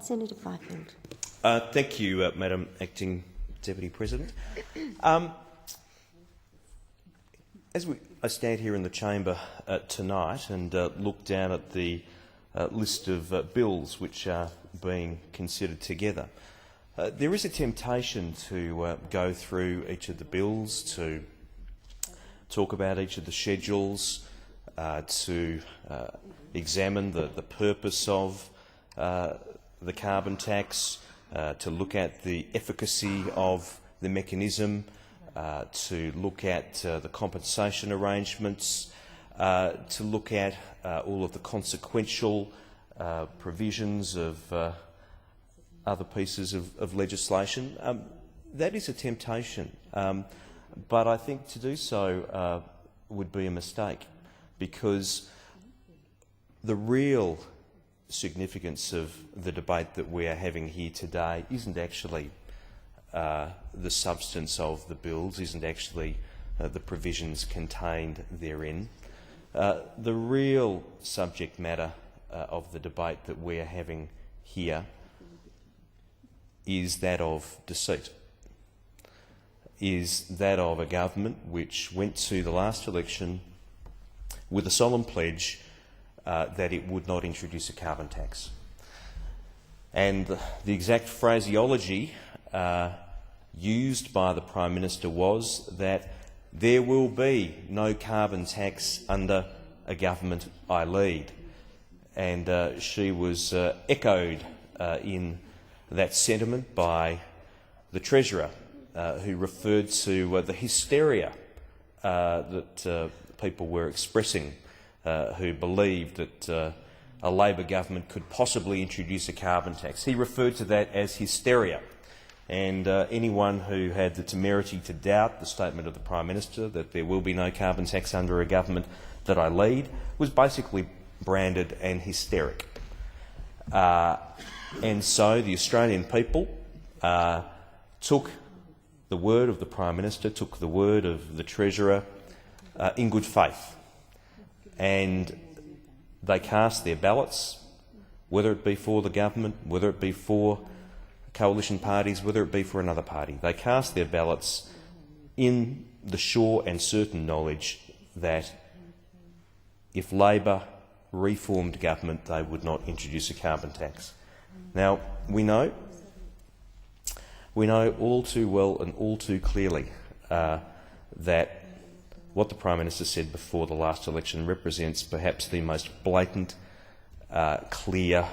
Senator Fifield. Thank you, Madam Acting Deputy President. I stand here in the chamber tonight and look down at the list of bills which are being considered together, there is a temptation to go through each of the bills, to talk about each of the schedules, to examine the purpose of the carbon tax, to look at the efficacy of the mechanism, to look at the compensation arrangements, to look at all of the consequential provisions of other pieces of legislation. That is a temptation, but I think to do so would be a mistake, because the real significance of the debate that we are having here today isn't actually the substance of the bills, isn't actually the provisions contained therein. The real subject matter of the debate that we are having here is that of deceit, is that of a government which went to the last election with a solemn pledge that it would not introduce a carbon tax. And the exact phraseology used by the Prime Minister was that there will be no carbon tax under a government I lead. And she was echoed in that sentiment by the Treasurer, who referred to the hysteria that people were expressing who believed that a Labor government could possibly introduce a carbon tax. He referred to that as hysteria, and anyone who had the temerity to doubt the statement of the Prime Minister that there will be no carbon tax under a government that I lead was basically branded an hysteric. And so the Australian people took the word of the Prime Minister, took the word of the Treasurer in good faith. And they cast their ballots, whether it be for the government, whether it be for coalition parties, whether it be for another party. They cast their ballots in the sure and certain knowledge that if Labor reformed government, they would not introduce a carbon tax. Now, we know all too well and all too clearly that what the Prime Minister said before the last election represents perhaps the most blatant, clear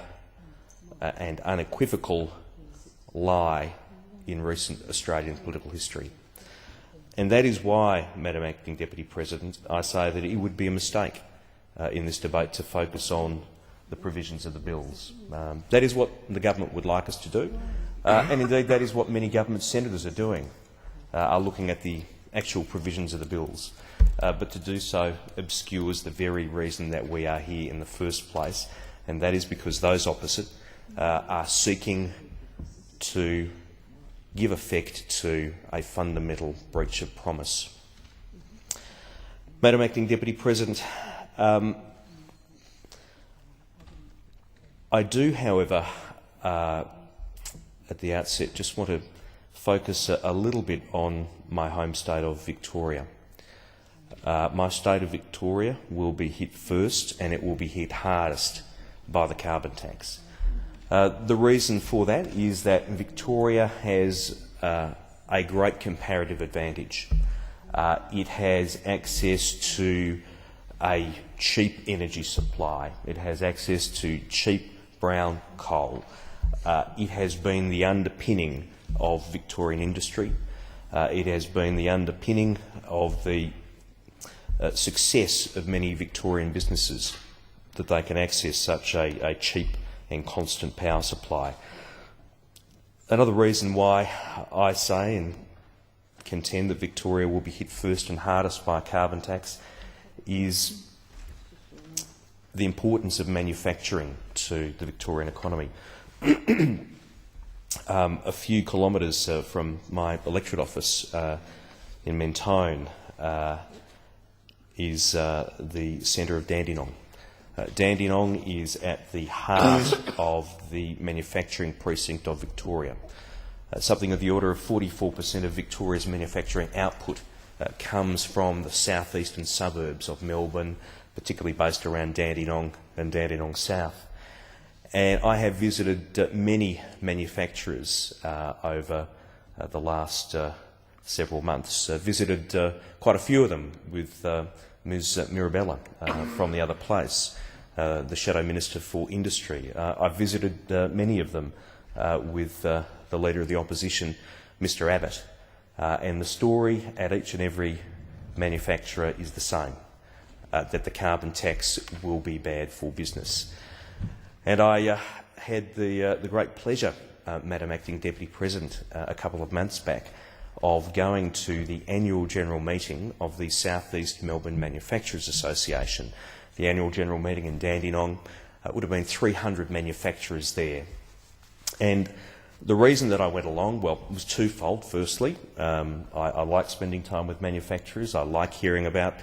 and unequivocal lie in recent Australian political history. And that is why, Madam Acting Deputy President, I say that it would be a mistake in this debate to focus on the provisions of the bills. That is what the government would like us to do, and indeed that is what many government senators are doing, are looking at the actual provisions of the bills. But to do so obscures the very reason that we are here in the first place, and that is because those opposite are seeking to give effect to a fundamental breach of promise. Madam Acting Deputy President, I do, however, at the outset just want to focus a little bit on my home state of Victoria. My state of Victoria will be hit first, and it will be hit hardest by the carbon tax. The reason for that is that Victoria has a great comparative advantage. It has access to a cheap energy supply. It has access to cheap brown coal. It has been the underpinning of Victorian industry. It has been the underpinning of the success of many Victorian businesses, that they can access such a cheap and constant power supply. Another reason why I say and contend that Victoria will be hit first and hardest by a carbon tax is the importance of manufacturing to the Victorian economy. A few kilometres from my electorate office in Mentone is the centre of Dandenong. Dandenong is at the heart of the manufacturing precinct of Victoria. Something of the order of 44% of Victoria's manufacturing output comes from the southeastern suburbs of Melbourne, particularly based around Dandenong and Dandenong South. And I have visited many manufacturers over the last several months. Visited quite a few of them with Ms Mirabella from the other place, the Shadow Minister for Industry. I've visited many of them with the Leader of the Opposition, Mr Abbott. And the story at each and every manufacturer is the same, that the carbon tax will be bad for business. And I had the great pleasure, Madam Acting Deputy President, a couple of months back, of going to the annual general meeting of the South East Melbourne Manufacturers Association. The annual general meeting in Dandenong would have been 300 manufacturers there. And the reason that I went along, well, was twofold. Firstly, I like spending time with manufacturers. I like hearing about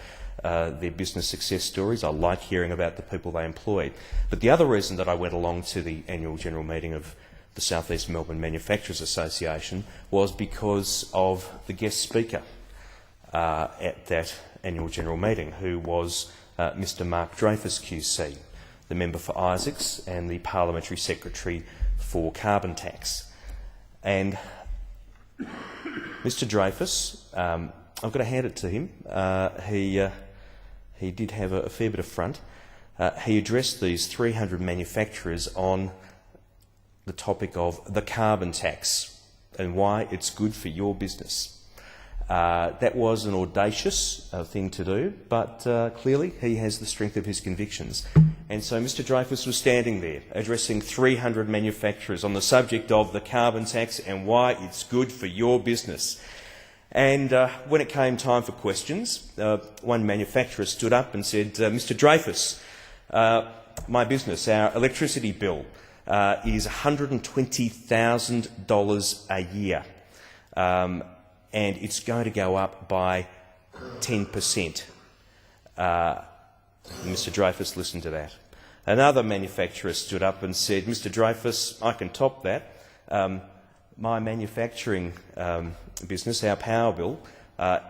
their business success stories. I like hearing about the people they employ. But the other reason that I went along to the annual general meeting of the South East Melbourne Manufacturers Association was because of the guest speaker at that annual general meeting, who was Mr Mark Dreyfus QC, the member for Isaacs and the Parliamentary Secretary for Carbon Tax. And Mr Dreyfus, I've got to hand it to him, he did have a fair bit of front. He addressed these 300 manufacturers on the topic of the carbon tax and why it's good for your business. That was an audacious thing to do, but clearly he has the strength of his convictions. And so Mr Dreyfus was standing there addressing 300 manufacturers on the subject of the carbon tax and why it's good for your business. And when it came time for questions, one manufacturer stood up and said, Mr Dreyfus, my business, our electricity bill is $120,000 a year, and it's going to go up by 10%. Mr Dreyfus listened to that. Another manufacturer stood up and said, Mr Dreyfus, I can top that. My manufacturing business, our power bill,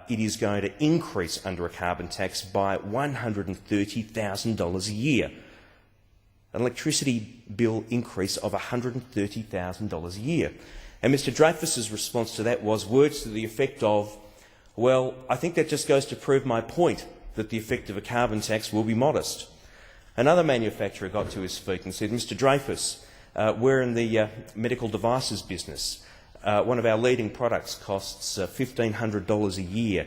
it is going to increase under a carbon tax by $130,000 a year. An electricity bill increase of $130,000 a year. And Mr Dreyfus's response to that was words to the effect of, well, I think that just goes to prove my point that the effect of a carbon tax will be modest. Another manufacturer got to his feet and said, Mr Dreyfus, we're in the medical devices business. One of our leading products costs $1,500 a year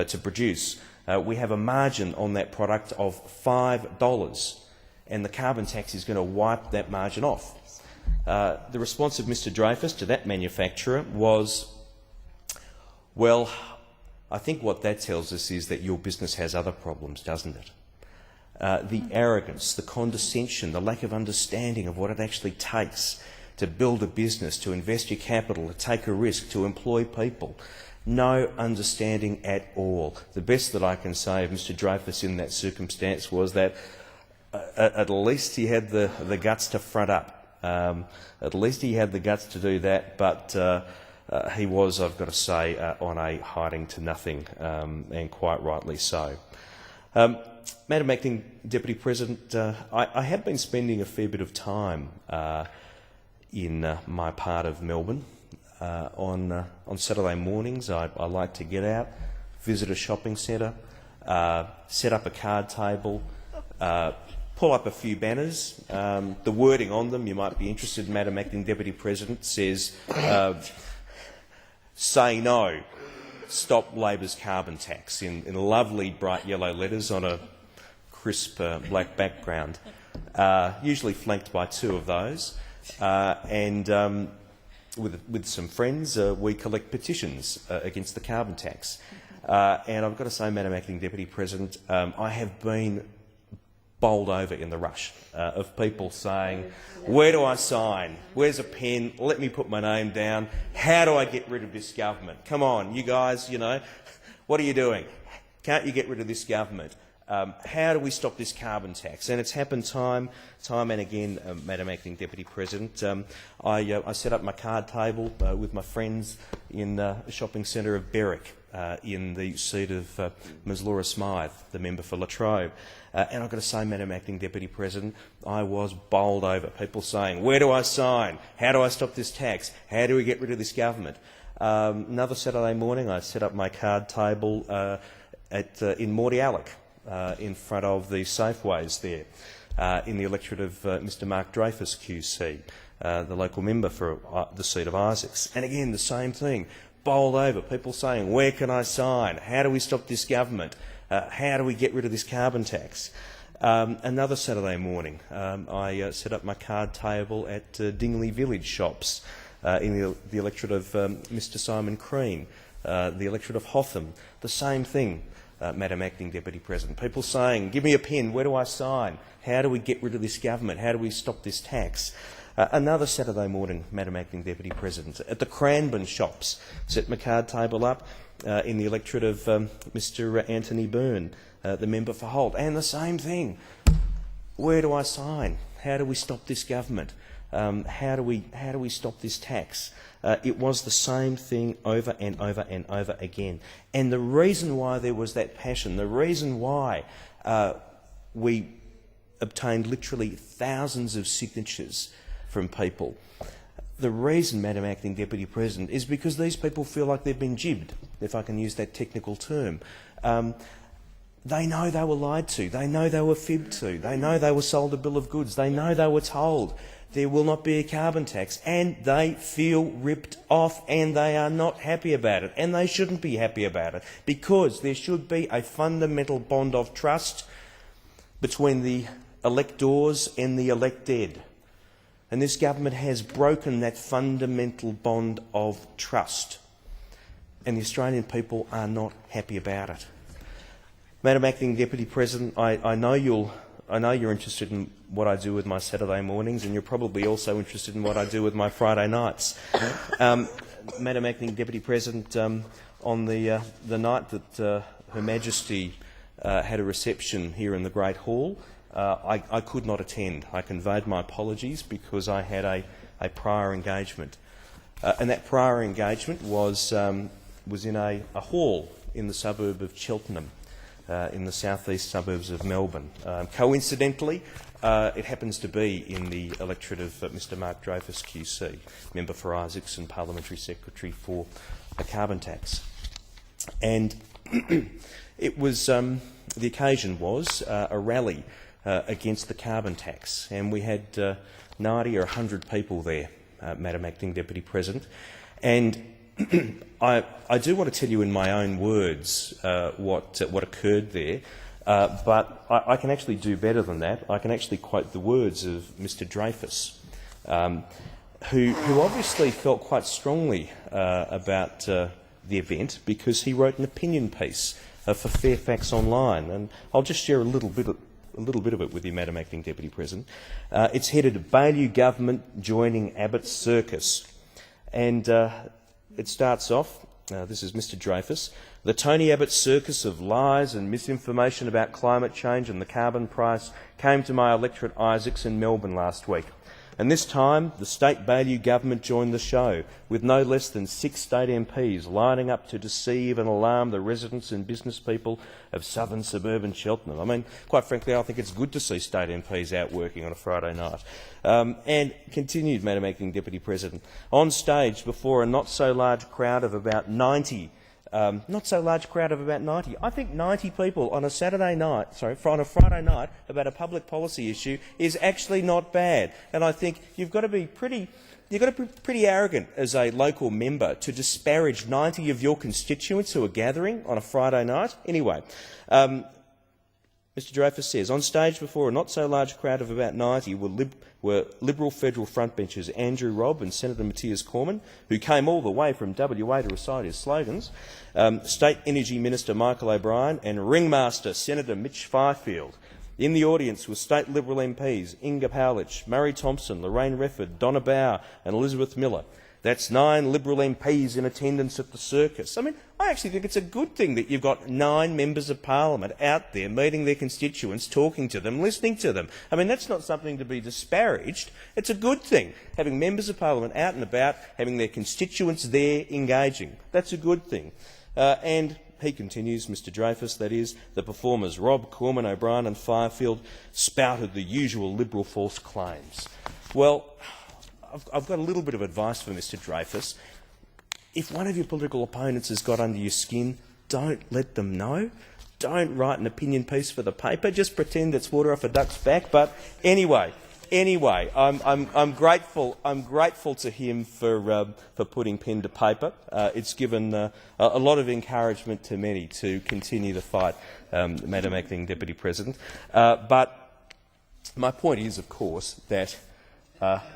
to produce. We have a margin on that product of $5, and the carbon tax is going to wipe that margin off. The response of Mr Dreyfus to that manufacturer was, well, I think what that tells us is that your business has other problems, doesn't it? The arrogance, the condescension, the lack of understanding of what it actually takes to build a business, to invest your capital, to take a risk, to employ people. No understanding at all. The best that I can say of Mr Dreyfus in that circumstance was that at least he had the guts to front up. At least he had the guts to do that, but he was, I've got to say, on a hiding to nothing, and quite rightly so. Madam Acting Deputy President, I have been spending a fair bit of time in my part of Melbourne. On Saturday mornings, I like to get out, visit a shopping centre, set up a card table, pull up a few banners. The wording on them, you might be interested, Madam Acting Deputy President, says, say no, stop Labor's carbon tax, in lovely bright yellow letters on a crisp black background, usually flanked by two of those. And with some friends, we collect petitions against the carbon tax. And I've got to say, Madam Acting Deputy President, I have been bowled over in the rush of people saying, where do I sign? Where's a pen? Let me put my name down. How do I get rid of this government? Come on, you guys, you know, what are you doing? Can't you get rid of this government? How do we stop this carbon tax? And it's happened time and again, Madam Acting Deputy President. I set up my card table with my friends in the shopping centre of Berwick, in the seat of Ms Laura Smythe, the member for Latrobe. And I've got to say, Madam Acting Deputy President, I was bowled over. People saying, where do I sign? How do I stop this tax? How do we get rid of this government? Another Saturday morning, I set up my card table in Mordialloc, in front of the Safeways there, in the electorate of Mr Mark Dreyfus QC, the local member for the seat of Isaacs. And again, the same thing, bowled over, people saying, where can I sign? How do we stop this government? How do we get rid of this carbon tax? Another Saturday morning, I set up my card table at Dingley Village shops, in the electorate of Mr Simon Crean, the electorate of Hotham. The same thing, Madam Acting Deputy President. People saying, give me a pen, where do I sign? How do we get rid of this government? How do we stop this tax? Another Saturday morning, Madam Acting Deputy President, at the Cranbourne shops, set my card table up in the electorate of Mr Anthony Byrne, the member for Holt. And the same thing, where do I sign? How do we stop this government? How do we stop this tax? It was the same thing over and over and over again. And the reason why there was that passion, the reason why we obtained literally thousands of signatures from people, the reason, Madam Acting Deputy President, is because these people feel like they've been jibbed, if I can use that technical term. They know they were lied to, they know they were fibbed to, they know they were sold a bill of goods, they know they were told there will not be a carbon tax, and they feel ripped off and they are not happy about it, and they shouldn't be happy about it, because there should be a fundamental bond of trust between the electors and the elected. And this government has broken that fundamental bond of trust, and the Australian people are not happy about it. Madam Acting Deputy President, I know you're interested in what I do with my Saturday mornings, and you're probably also interested in what I do with my Friday nights. Madam Acting Deputy President, on the night that Her Majesty had a reception here in the Great Hall, I could not attend. I conveyed my apologies because I had a prior engagement. And that prior engagement was in a hall in the suburb of Cheltenham, in the southeast suburbs of Melbourne. Coincidentally, it happens to be in the electorate of Mr Mark Dreyfus QC, member for Isaacs and Parliamentary Secretary for a carbon tax. And it was, the occasion was a rally against the carbon tax, and we had 90 or 100 people there, Madam Acting Deputy President. And I do want to tell you in my own words what occurred there, but I can actually do better than that. I can actually quote the words of Mr Dreyfus, who obviously felt quite strongly about the event, because he wrote an opinion piece for Fairfax Online, and I'll just share a little bit of it with you, Madam Acting Deputy President. It's headed "Baillieu Government Joining Abbott's Circus," and it starts off, this is Mr Dreyfus, "The Tony Abbott circus of lies and misinformation about climate change and the carbon price came to my electorate Isaacs in Melbourne last week. And this time, the state Baillieu government joined the show, with no less than 6 state MPs lining up to deceive and alarm the residents and business people of southern suburban Cheltenham." I mean, quite frankly, I think it's good to see state MPs out working on a Friday night. And continued, Madam Acting Deputy President, "On stage before a not-so-large crowd of about 90 I think 90 people on a Saturday night, on a Friday night about a public policy issue is actually not bad. And I think you've got to be pretty arrogant as a local member to disparage 90 of your constituents who are gathering on a Friday night. Anyway, Mr Dreyfus says, "On stage before a not-so-large crowd of about 90 were Liberal federal frontbenchers Andrew Robb and Senator Matthias Cormann, who came all the way from WA to recite his slogans, State Energy Minister Michael O'Brien and Ringmaster Senator Mitch Fifield." In the audience were state Liberal MPs Inga Powlich, Murray Thompson, Lorraine Refford, Donna Bauer and Elizabeth Miller. That's 9 Liberal MPs in attendance at the circus. I mean, I actually think it's a good thing that you've got 9 members of parliament out there meeting their constituents, talking to them, listening to them. I mean, that's not something to be disparaged. It's a good thing, having members of parliament out and about, having their constituents there engaging. That's a good thing. And he continues, Mr Dreyfus, that is, the performers Rob, Cormann, O'Brien and Firefield spouted the usual Liberal false claims. Well, I've got a little bit of advice for Mr Dreyfus. If one of your political opponents has got under your skin, don't let them know. Don't write an opinion piece for the paper. Just pretend it's water off a duck's back. But anyway, I'm grateful to him for putting pen to paper. It's given a lot of encouragement to many to continue the fight, Madam Acting Deputy President. But my point is, of course, that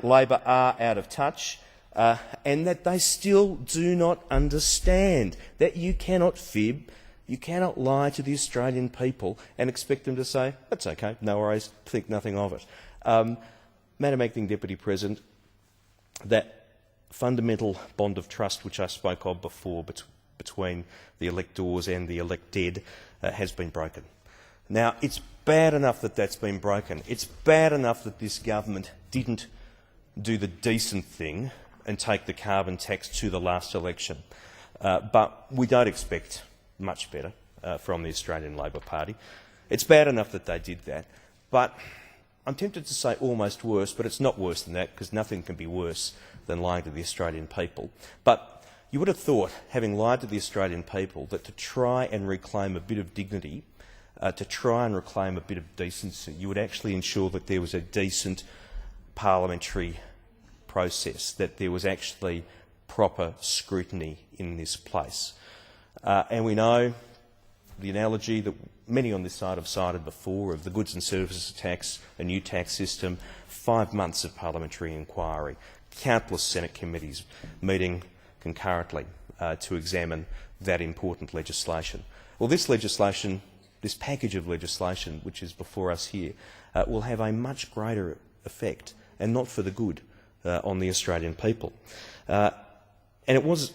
Labor are out of touch and that they still do not understand that you cannot fib, you cannot lie to the Australian people and expect them to say, that's okay, no worries, think nothing of it. Madam Acting Deputy President, that fundamental bond of trust which I spoke of before between the electors and the elected has been broken. Now, it's bad enough that that's been broken. It's bad enough that this government didn't do the decent thing and take the carbon tax to the last election. But we don't expect much better from the Australian Labor Party. It's bad enough that they did that, but I'm tempted to say almost worse, but it's not worse than that because nothing can be worse than lying to the Australian people. But you would have thought, having lied to the Australian people, that to try and reclaim a bit of dignity, to try and reclaim a bit of decency, you would actually ensure that there was a decent parliamentary process, that there was actually proper scrutiny in this place. And we know the analogy that many on this side have cited before of the goods and services tax, a new tax system, 5 months of parliamentary inquiry, countless Senate committees meeting concurrently to examine that important legislation. Well, this legislation, this package of legislation which is before us here, will have a much greater effect, and not for the good, on the Australian people. And it was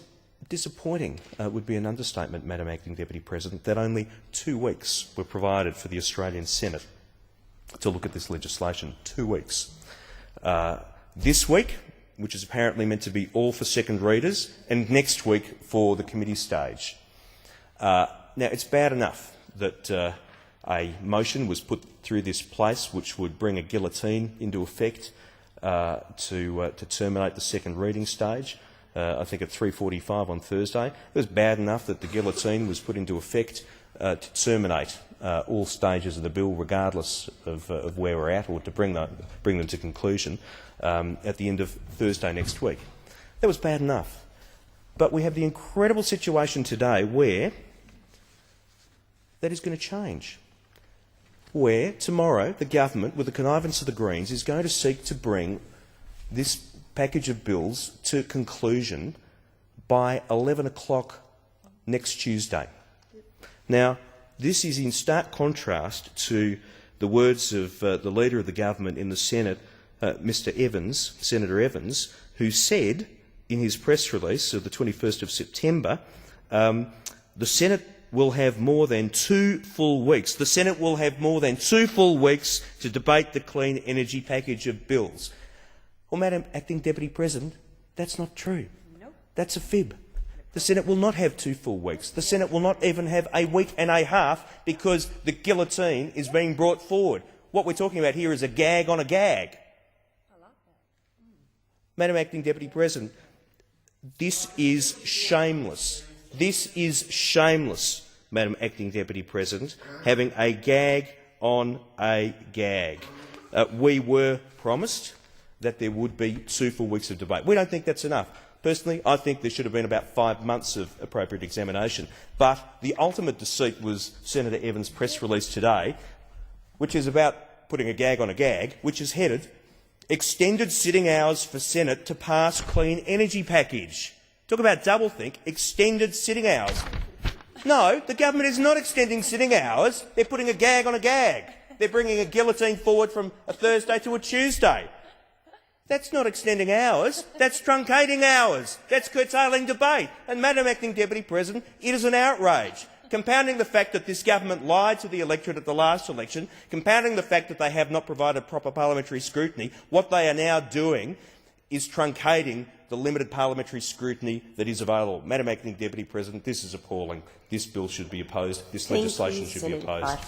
disappointing, would be an understatement, Madam Acting Deputy President, that only 2 weeks were provided for the Australian Senate to look at this legislation. 2 weeks. This week, which is apparently meant to be all for second readers, and next week for the committee stage. Now, it's bad enough that a motion was put through this place which would bring a guillotine into effect to terminate the second reading stage. I think at 3:45 on Thursday. It was bad enough that the guillotine was put into effect to terminate all stages of the bill, regardless of where we're at, or to bring them to conclusion at the end of Thursday next week. That was bad enough. But we have the incredible situation today where that is going to change, where tomorrow the government, with the connivance of the Greens, is going to seek to bring this package of bills to conclusion by 11 o'clock next Tuesday. Now, this is in stark contrast to the words of the Leader of the Government in the Senate, Mr Evans, Senator Evans, who said in his press release of the 21st of September, the Senate will have more than 2 full weeks. The Senate will have more than 2 full weeks to debate the clean energy package of bills. Well, Madam Acting Deputy President, that's not true. Nope. That's a fib. The Senate will not have 2 full weeks. The Senate will not even have a week and a half because the guillotine is being brought forward. What we're talking about here is a gag on a gag. I like that. Madam Acting Deputy President, this is shameless. This is shameless, Madam Acting Deputy President, having a gag on a gag. We were promised that there would be 2 full weeks of debate. We don't think that's enough. Personally, I think there should have been about 5 months of appropriate examination. But the ultimate deceit was Senator Evans' press release today, which is about putting a gag on a gag, which is headed extended sitting hours for Senate to pass clean energy package. Talk about doublethink, extended sitting hours. No, the government is not extending sitting hours. They're putting a gag on a gag. They're bringing a guillotine forward from a Thursday to a Tuesday. That's not extending hours, that's truncating hours, that's curtailing debate. And, Madam Acting Deputy President, it is an outrage, compounding the fact that this government lied to the electorate at the last election, compounding the fact that they have not provided proper parliamentary scrutiny. What they are now doing is truncating the limited parliamentary scrutiny that is available. Madam Acting Deputy President, this is appalling. This bill should be opposed. This legislation should be opposed.